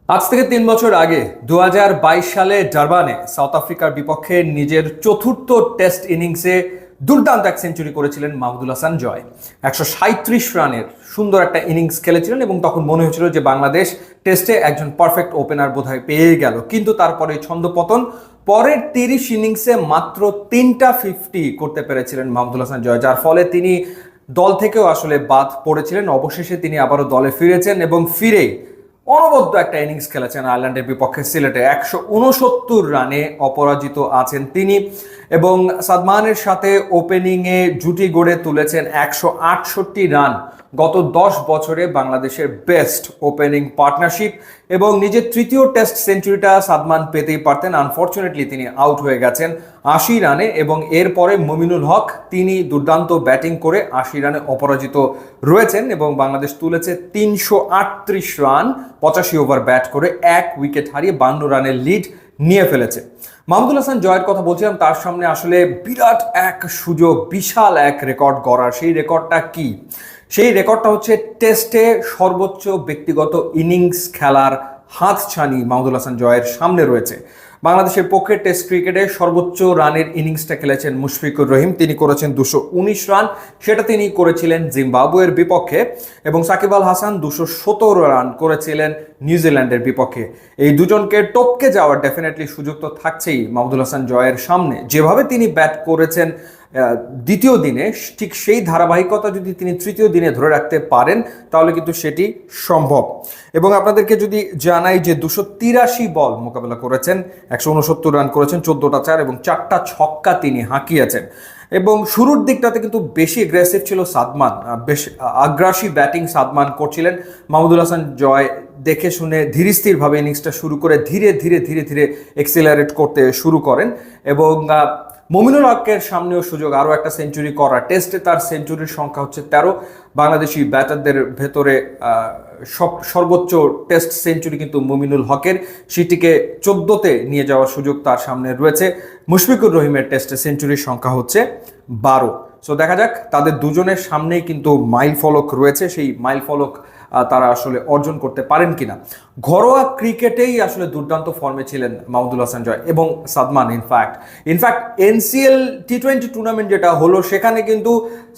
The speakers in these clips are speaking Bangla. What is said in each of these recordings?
আজ থেকে ৩ বছর আগে ২০২২ সালে ডারবানে সাউথ আফ্রিকার বিপক্ষে নিজের চতুর্থ টেস্ট ইনিংসে দুর্দান্ত এক সেঞ্চুরি করেছিলেন মাহমুদুল হাসান জয়। ১৩৭ রানের সুন্দর একটা ইনিংস খেলেছিলেন এবং তখন মনে হয়েছিল যে বাংলাদেশ টেস্টে একজন পারফেক্ট ওপেনার বোধহয় পেয়ে গেল, কিন্তু তারপরে ছন্দপতন। পরের ৩০ ইনিংসে মাত্র ৩টা 50 করতে পেরেছিলেন মাহমুদুল হাসান জয়, যার ফলে তিনি দল থেকেও আসলে বাদ পড়েছিলেন। অবশেষে তিনি আবারও দলে ফিরেছেন এবং ফিরে অনবদ্য একটা ইনিংস খেলেছেন আয়ারল্যান্ডের বিপক্ষে সিলেটে। ১৬৯ রানে অপরাজিত আছেন তিনি এবং সাদমানের সাথে ওপেনিংয়ে জুটি গড়ে তুলেছেন ১৬৮ রান। গত ১০ বছরে বাংলাদেশের বেস্ট ওপেনিং পার্টনারশিপ এবং নিজের তৃতীয় টেস্ট সেঞ্চুরিটা সাদমান পেতেই পারতেন। আনফর্চুনেটলি তিনি আউট হয়ে গেছেন ৮০ রানে এবং এরপরে মুমিনুল হক তিনি দুর্দান্ত ব্যাটিং করে ৮০ রানে অপরাজিত রয়েছেন এবং বাংলাদেশ তুলেছে ৩৩৮ রান ৮৫ ওভার ব্যাট করে ১ উইকেট হারিয়ে ৫২ রানের লিড নিয়ে ফেলেছে। মাহমুদুল হাসান জয়ের কথা বলছিলাম, তার সামনে আসলে বিরাট এক সুযোগ, বিশাল এক রেকর্ড গড়ার। সেই রেকর্ডটা কি? সেই রেকর্ডটা হচ্ছে টেস্টে সর্বোচ্চ ব্যক্তিগত ইনিংস খেলার হাতছানি মাহমুদুল হাসান জয়ের সামনে রয়েছে। বাংলাদেশের পক্ষে টেস্ট ক্রিকেটে সর্বোচ্চ রানের ইনিংসটা খেলেছেন মুশফিকুর রহিম, তিনি করেছেন ২১৯ রান, সেটা তিনি করেছিলেন জিম্বাবুয়ের বিপক্ষে। এবং সাকিব আল হাসান ২১৭ রান করেছিলেন নিউজিল্যান্ডের বিপক্ষে। এই দুজনকে টপকে যাওয়ার ডেফিনেটলি সুযোগ তো থাকছেই মাহমুদুল হাসান জয়ের সামনে। যেভাবে তিনি ব্যাট করেছেন দ্বিতীয় দিনে, ঠিক সেই ধারাবাহিকতা যদি তিনি তৃতীয় দিনে ধরে রাখতে পারেন তাহলে কিন্তু সেটি সম্ভব। এবং আপনাদেরকে যদি জানাই যে ২৮৩ বল মোকাবেলা করেছেন, ১৬৯ রান করেছেন, ১৪টা চার এবং 4টা ছক্কা তিনি হাঁকিয়েছেন। এবং শুরুর দিকটাতে কিন্তু বেশি অ্যাগ্রেসিভ ছিল সাদমান, বেশ আগ্রাসী ব্যাটিং সাদমান করছিলেন। মাহমুদুল হাসান জয় দেখে শুনে ধীরস্থিরভাবে ইনিংসটা শুরু করে ধীরে ধীরে ধীরে ধীরে এক্সিলারেট করতে শুরু করেন এবং মুমিনুল হকের সামনেও সুযোগ আরও একটা সেঞ্চুরি করা। টেস্টে তার সেঞ্চুরির সংখ্যা হচ্ছে ১৩। বাংলাদেশি ব্যাটারদের ভেতরে সর্বোচ্চ টেস্ট সেঞ্চুরি কিন্তু মুমিনুল হকের, সেটিকে ১৪তে নিয়ে যাওয়ার সুযোগ তার সামনে রয়েছে। মুশফিকুর রহিমের টেস্টে সেঞ্চুরির সংখ্যা হচ্ছে ১২। সো দেখা যাক, তাদের দুজনের সামনেই কিন্তু মাইল ফলক রয়েছে, সেই মাইল ফলক তারা আসলে অর্জন করতে পারেন কিনা। ঘরোয়া ক্রিকেটেই আসলে দুর্দান্ত ফর্মে ছিলেন মাহমুদুল হাসান জয় এবং সাদমান। ইনফ্যাক্ট এনসিএল টি-20 টুর্নামেন্ট যেটা হলো সেখানে কিন্তু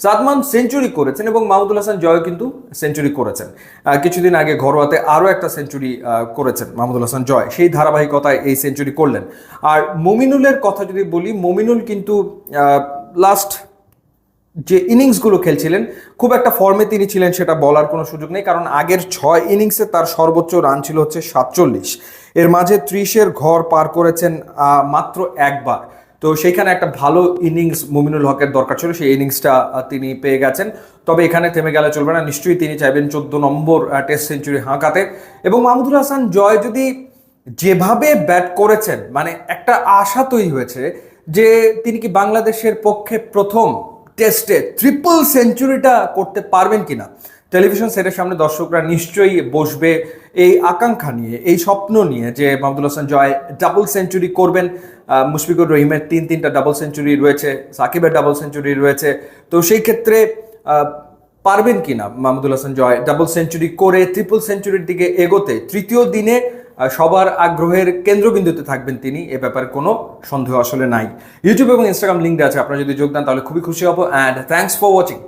সাদমান সেঞ্চুরি করেছেন এবং মাহমুদুল হাসান জয় কিন্তু সেঞ্চুরি করেছেন। কিছুদিন আগে ঘরোয়াতে আরও একটা সেঞ্চুরি করেছেন মাহমুদুল হাসান জয়, সেই ধারাবাহিকতায় এই সেঞ্চুরি করলেন। আর মুমিনুলের কথা যদি বলি, মুমিনুল কিন্তু লাস্ট যে ইনিংসগুলো খেলছিলেন খুব একটা ফর্মে তিনি ছিলেন সেটা বলার কোনো সুযোগ নেই, কারণ আগের ৬ ইনিংসে তার সর্বোচ্চ রান ছিল হচ্ছে ৪৭। এর মাঝে ৩০-এর ঘর পার করেছেন মাত্র একবার। তো সেইখানে একটা ভালো ইনিংস মুমিনুল হকের দরকার ছিল, সেই ইনিংসটা তিনি পেয়ে গেছেন। তবে এখানে থেমে গেলে চলবে না, নিশ্চয়ই তিনি চাইবেন ১৪ নম্বর টেস্ট সেঞ্চুরি হাঁকাতে। এবং মাহমুদুল হাসান জয় যদি যেভাবে ব্যাট করেছেন, মানে একটা আশা তৈরি হয়েছে যে তিনি কি বাংলাদেশের পক্ষে প্রথম টেস্টে ট্রিপল সেঞ্চুরিটা করতে পারবেন কিনা। টেলিভিশন সেটের সামনে দর্শকরা নিশ্চয়ই বসবে এই আকাঙ্ক্ষা নিয়ে, এই স্বপ্ন নিয়ে যে মাহমুদুল হাসান জয় ডাবল সেঞ্চুরি করবেন। মুশফিকুর রহিমের ৩টা ডাবল সেঞ্চুরি রয়েছে, সাকিবের ডাবল সেঞ্চুরি রয়েছে। তো সেই ক্ষেত্রে পারবেন কিনা মাহমুদুল হাসান জয় ডাবল সেঞ্চুরি করে ট্রিপল সেঞ্চুরির দিকে এগোতে। তৃতীয় দিনে সবার আগ্রহের কেন্দ্রবিন্দুতে থাকবেন তিনি, এ ব্যাপারে কোনো সন্দেহ আসলে নাই। ইউটিউব এবং ইনস্টাগ্রাম লিঙ্ক দেওয়া আছে, আপনারা যদি যোগ দেন তাহলে খুবই খুশি হব। And thanks for watching.